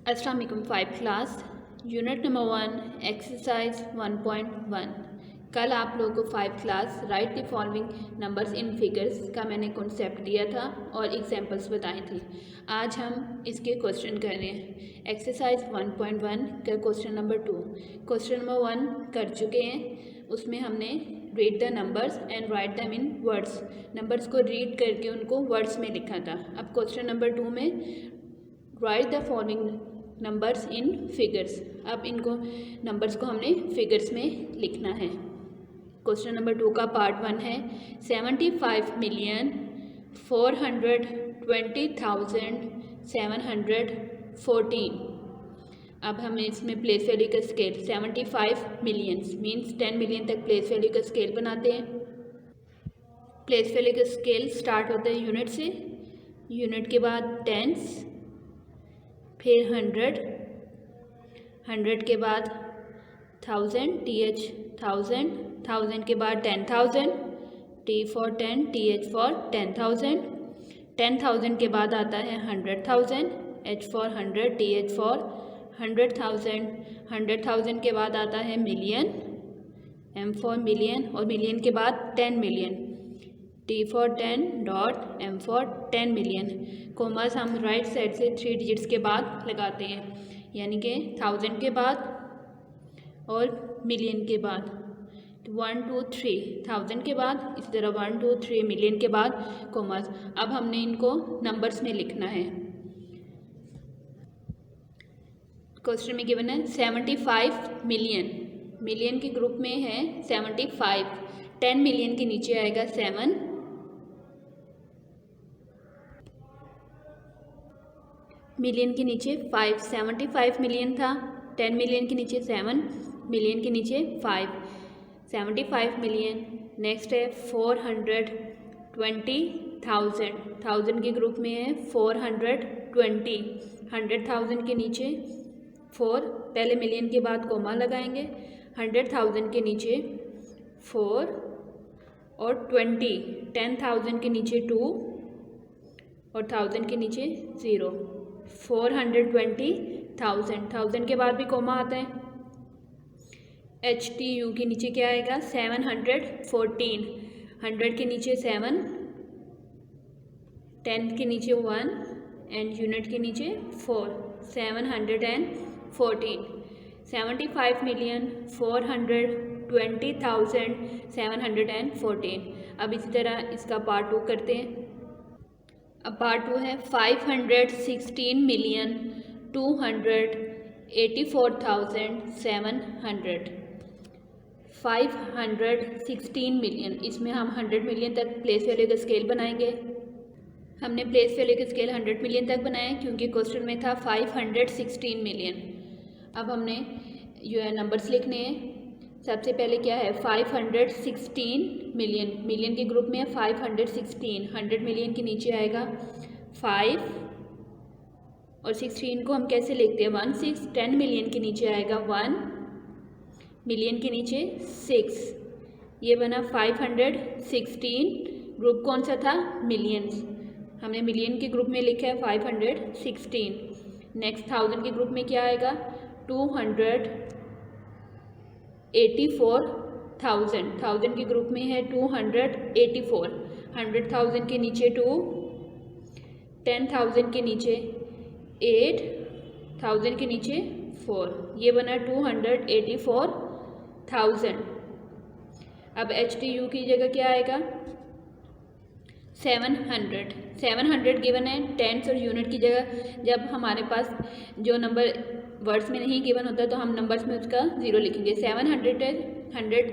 अस्सलाम वालेकुम। 5 class unit number 1 exercise 1.1। कल आप लोगों को 5 class right the following numbers in figures का मैंने कॉन्सेप्ट दिया था और एग्जांपल्स बताए थे। आज हम इसके क्वेश्चन कर रहे हैं। एक्सरसाइज 1.1 का क्वेश्चन नंबर 2। क्वेश्चन नंबर 1 कर चुके हैं, उसमें हमने read the numbers and right them in words, numbers को रीड करके उनको वर्ड्स में लिखा था। अब क्वेश्चन नंबर 2 में right the following numbers in figures. अब इनको नंबर्स को हमने फिगर्स में लिखना है। क्वेश्चन नंबर 2 का पार्ट 1 है 75,420,714। अब हमें इसमें प्लेस वैल्यू का स्केल 75 मिलियंस मीन्स 10 मिलियन तक प्लेस वैल्यू का स्केल बनाते हैं। प्लेस वैल्यू का स्केल स्टार्ट होता है यूनिट से, यूनिट के बाद टेंस, फिर 100 के बाद 1000 TH 1000 के बाद 10,000 T फॉर 10 TH फॉर 10,000 10,000 के बाद आता है 100,000 H फॉर 100 TH फॉर 100,000 100,000 के बाद आता है मिलियन M फॉर मिलियन और मिलियन के बाद 10 million T for 10 dot M for 10 million. Commas हम राइट साइड से 3 डिजिट्स के बाद लगाते हैं, यानी कि 1000 के बाद और मिलियन के बाद 1 2 3 1000 के बाद, इसी तरह 1 2 3 मिलियन के बाद कोमास। अब हमने इनको नंबर्स में लिखना है। क्वेश्चन में गिवन है 75 मिलियन, मिलियन के ग्रुप में है 75, 10 मिलियन के नीचे आएगा 7, मिलियन के नीचे 5, 75 मिलियन था, 10 मिलियन के नीचे 7, मिलियन के नीचे 5, 75 मिलियन। नेक्स्ट है 420,000, 1000 के ग्रुप में है 420, 100,000 के नीचे 4, पहले मिलियन के बाद कोमा लगाएंगे, 100,000 के नीचे 4 और 20, 10,000 के नीचे 2 और 1000 के नीचे 0, 420,000, 1000 के बाद भी कोमा आता है। HTU के नीचे क्या आएगा 714, 100 के नीचे 7, 10 के नीचे 1 एंड यूनिट के नीचे 4, 714, 75 मिलियन 420,714। अब इसी तरह इसका पार्ट 2 करते हैं। अब पार्ट 2 है 516 मिलियन 284,700, 516 मिलियन, इसमें हम 100 मिलियन तक प्लेस वैल्यू का स्केल बनाएंगे। हमने प्लेस वैल्यू का स्केल 100 मिलियन तक बनाया क्योंकि क्वेश्चन में था 516 मिलियन। अब हमने जो है नंबर्स लिखने हैं। सबसे पहले क्या है 516 मिलियन, मिलियन के ग्रुप में है 516, 100 मिलियन के नीचे आएगा 5 और 16 को हम कैसे लिखते हैं 1 6, 10 मिलियन के नीचे आएगा 1, मिलियन के नीचे 6, ये बना 516। ग्रुप कौन सा था मिलियंस, हमने मिलियन के ग्रुप में लिखा है 516। नेक्स्ट 1000 के ग्रुप में क्या आएगा 284,000, 1000 के ग्रुप में है 284, 100,000 के नीचे 2, 10,000 के नीचे 8, 1000 के नीचे 4, ये बना 284,000। अब HTU की जगह क्या आएगा 700, 700 गिवन है टेंस और यूनिट की जगह। जब हमारे पास जो नंबर वर्ड्स में नहीं गिवन होता तो हम नंबर्स में उसका 0 लिखेंगे। 700 है, 100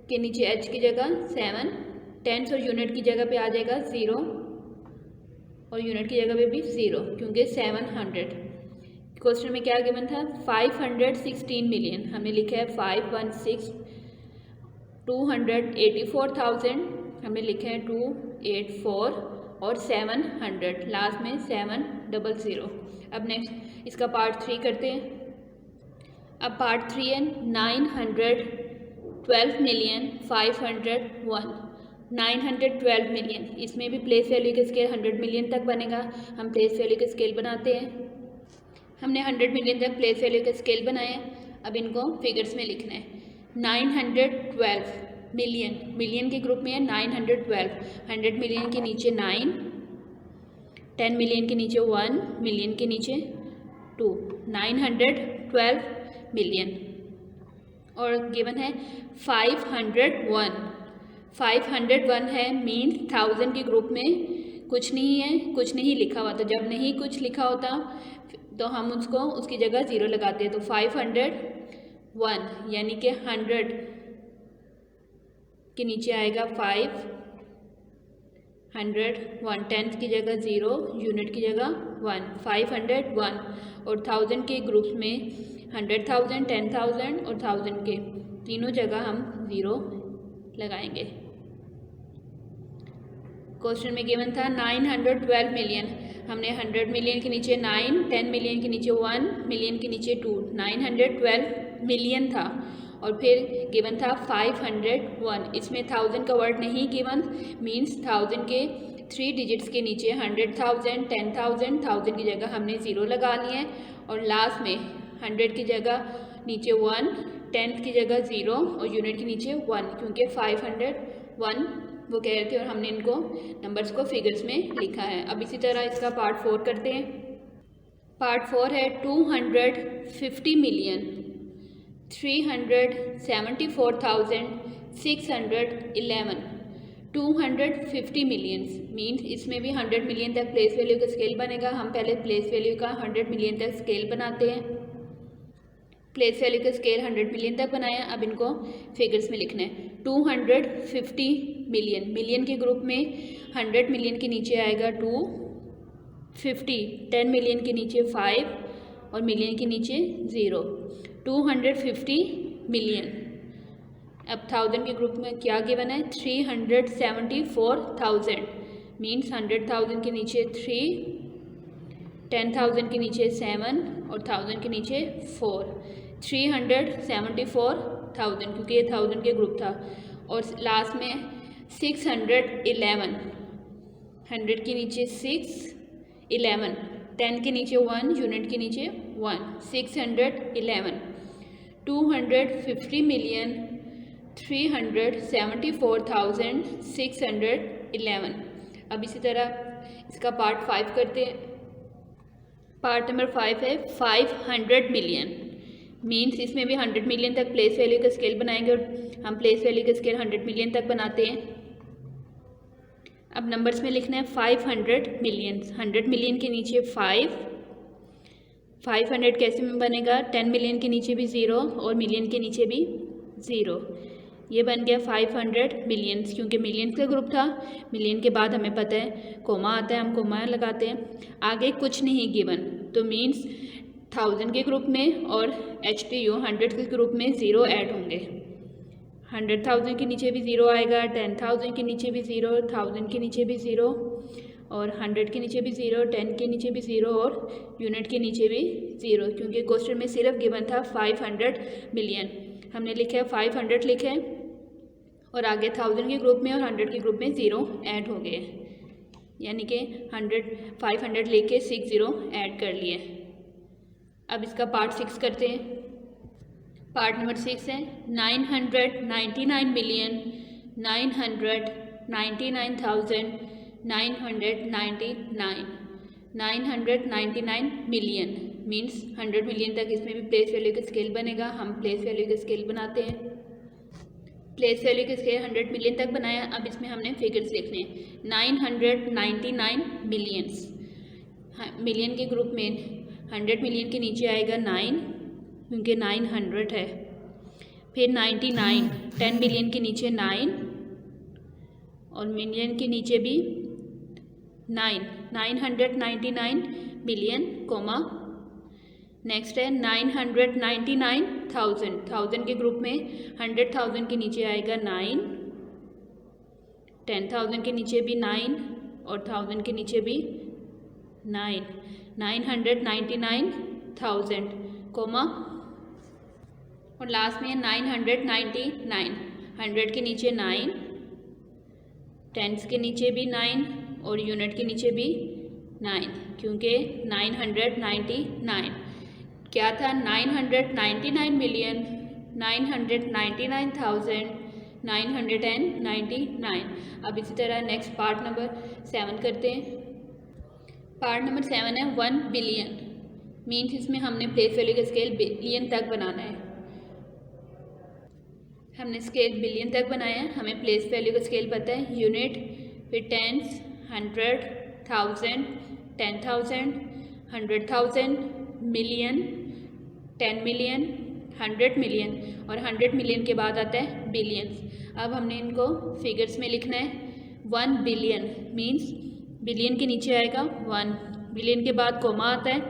के नीचे H की जगह 7, टेंस और यूनिट की जगह पे आ जाएगा 0 और यूनिट की जगह पे भी 0 क्योंकि 700। क्वेश्चन में क्या गिवन था 516 मिलियन, हमने लिखा है 516, 284,000 हमने लिखा है 284 और 700 लास्ट में 700। अब नेक्स्ट इसका पार्ट 3 करते हैं। अब पार्ट 3 है 912 मिलियन 501, 912 मिलियन, इसमें भी प्लेस वैल्यू का स्केल 100 मिलियन तक बनेगा। हम प्लेस वैल्यू का स्केल बनाते हैं। हमने 100 मिलियन तक प्लेस वैल्यू का स्केल बनाया है। अब इनको फिगर्स में लिखना है। 912 मिलियन, मिलियन के ग्रुप में है 912। 100 मिलियन के नीचे 9, 10 मिलियन के नीचे 1, मिलियन के नीचे 2, 912 मिलियन। और गिवन है 501। 501 है, मीन्स 1000 के ग्रुप में कुछ नहीं है, कुछ नहीं लिखा हुआ। तो जब नहीं कुछ लिखा होता तो हम उसको उसकी जगह 0 लगाते हैं। तो 501 यानी कि 100 के नीचे आएगा 5, 101, टेंथ की जगह 0, यूनिट की जगह 1, 501। और 1000 के ग्रुप्स में 100,000, 10,000 और 1000 के तीनों जगह हम 0 लगाएंगे। क्वेश्चन में गिवन था 912 मिलियन। हमने 100 मिलियन के नीचे 9, 10 मिलियन के नीचे 1, मिलियन के नीचे 2, 912 मिलियन था। और फिर गिवन था 501। इसमें 1000 का वर्ड नहीं गिवन, मीन्स 1000 के 3 डिजिट्स के नीचे 100,000, 10,000, 1000 की जगह हमने 0 लगा लिए हैं। और लास्ट में 100 की जगह नीचे 1, 10th की जगह 0 और यूनिट के नीचे 1, क्योंकि 501 वो कह रहे थे और हमने इनको नंबर्स को फिगर्स में लिखा है। अब इसी तरह इसका पार्ट 4 करते हैं। पार्ट 4 है 250 मिलियन 374,611। 250 मिलियंस मीन्स इसमें भी 100 मिलियन तक प्लेस वैल्यू का स्केल बनेगा। हम पहले प्लेस वैल्यू का 100 मिलियन तक स्केल बनाते हैं। प्लेस वैल्यू का स्केल 100 मिलियन तक बनाया। अब इनको फिगर्स में लिखना है। 250 मिलियन, मिलियन के ग्रुप में 100 मिलियन के नीचे आएगा 250, 10 मिलियन के नीचे 5 और मिलियन के नीचे 0, 250 मिलियन। अब 1000 के ग्रुप में क्या गिवन है 374,000 मीन्स 100,000 के नीचे 3, 10,000 के नीचे 7 और 1000 के नीचे 4, 374,000 क्योंकि ये 1000 के ग्रुप था। और लास्ट में 611, 100 के नीचे 6, 11, 10 के नीचे 1, यूनिट के नीचे 1, 611। 250 मिलियन 374,611। अब इसी तरह इसका पार्ट 5 करते हैं। पार्ट नंबर 5 है 500 मिलियन मीन्स इसमें भी 100 मिलियन तक प्लेस वैल्यू का स्केल बनाएंगे और हम प्लेस वैल्यू का स्केल 100 मिलियन तक बनाते हैं। अब नंबर्स में लिखना है 500 मिलियन। 100 मिलियन के नीचे 5, 500 कैसे में बनेगा 10 मिलियन के नीचे भी 0 और मिलियन के नीचे भी 0, ये बन गया 500 मिलियंस। क्योंकि मिलियन का ग्रुप था, मिलियन के बाद हमें पता है कोमा आता है, हम कोमा लगाते हैं। आगे कुछ नहीं गिवन तो मीन्स 1000 के ग्रुप में और HTU 100 के ग्रुप में 0 ऐड होंगे। 100,000 के नीचे भी 0 आएगा, 10,000 के नीचे भी 0, 1000 के नीचे भी 0 और 100 के नीचे भी 0, 10 के नीचे भी 0 और यूनिट के नीचे भी 0, क्योंकि क्वेश्चन में सिर्फ गिवन था 500 मिलियन। हमने लिखा है 500 लिखे हैं और आगे 1000 के ग्रुप में और 100 के ग्रुप में 0 ऐड हो गए, यानी कि 500 लेके 60 ऐड कर लिए। अब इसका पार्ट 6 करते हैं। पार्ट नंबर 6 है 999 मिलियन 999,999। 999 मिलियन मीन्स 100 मिलियन तक इसमें भी प्लेस वैल्यू का स्केल बनेगा। हम प्लेस वैल्यू का स्केल बनाते हैं। प्लेस वैल्यू का स्केल 100 मिलियन तक बनाया। अब इसमें हमने फिगर्स लिखने हैं। 999 मिलियंस, मिलियन के ग्रुप में 100 मिलियन के नीचे आएगा 9 क्योंकि 900 है। फिर 99, 10 मिलियन के नीचे 9 और मिलियन के नीचे भी 9, 999 मिलियन कोमा। नेक्स्ट है 999,000, 1000 के ग्रुप में 100,000 के नीचे आएगा 9, 10,000 के नीचे भी 9 और 1000 के नीचे भी 9, 999,000 कोमा। और लास्ट में 999, 100 के नीचे 9, टेंस के नीचे भी 9 और यूनिट के नीचे भी 9 क्योंकि 999। क्या था 999,999,999। अब इसी तरह नेक्स्ट पार्ट नंबर 7 करते हैं। पार्ट नंबर 7 है 1 बिलियन। मीन्स इसमें हमने प्लेस वैल्यू का स्केल बिलियन तक बनाना है। हमने स्केल बिलियन तक बनाया है, हमें प्लेस वैल्यू का स्केल पता है, यूनिट, फिर टेंस, 100, 1000, 10,000, 100,000, मिलियन, 10 मिलियन, 100 मिलियन और 100 मिलियन के बाद आता है बिलियंस। अब हमने इनको फिगर्स में लिखना है। 1 बिलियन मीन्स बिलियन के नीचे आएगा 1, बिलियन के बाद कोमा आता है,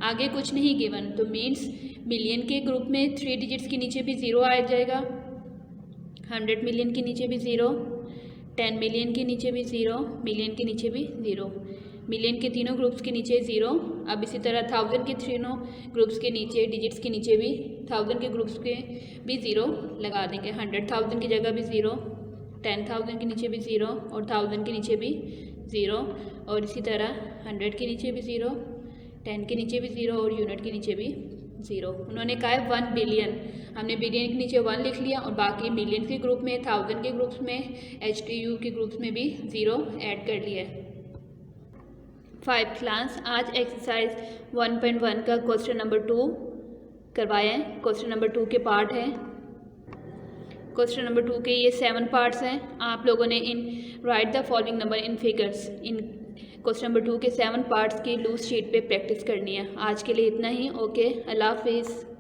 आगे कुछ नहीं गिवन, तो मीन्स मिलियन के ग्रुप में 3 डिजिट्स के नीचे भी 0 आ जाएगा, 100 मिलियन के नीचे भी 0, 10 मिलियन के नीचे भी 0, मिलियन के नीचे भी 0, मिलियन के तीनों ग्रुप्स के नीचे 0। अब इसी तरह 1000 के तीनों ग्रुप्स के नीचे डिजिट्स के नीचे भी 1000 के ग्रुप्स के भी 0 लगा देंगे। 100,000 की जगह भी 0, 10,000 के नीचे भी 0 और 1000 के नीचे भी 0 और इसी तरह 100 के नीचे भी 0, 10 के नीचे भी 0 और यूनिट के नीचे भी 0। उन्होंने कहा है 1 बिलियन, हमने बिलियन के नीचे 1 लिख लिया और बाकी मिलियन के ग्रुप में, 1000 के ग्रुप्स में, HTU के ग्रुप्स में भी 0 ऐड कर लिया है। 5 क्लास आज एक्सरसाइज 1.1 का क्वेश्चन नंबर 2 करवाया है। क्वेश्चन नंबर 2 के पार्ट है। क्वेश्चन नंबर 2 के ये 7 पार्ट्स हैं। आप लोगों ने in right the following number in figures, in question number 2 के 7 पार्ट्स की लूज शीट पे प्रैक्टिस करनी है। आज के लिए इतना ही। ओके, अल्लाह हाफिज़।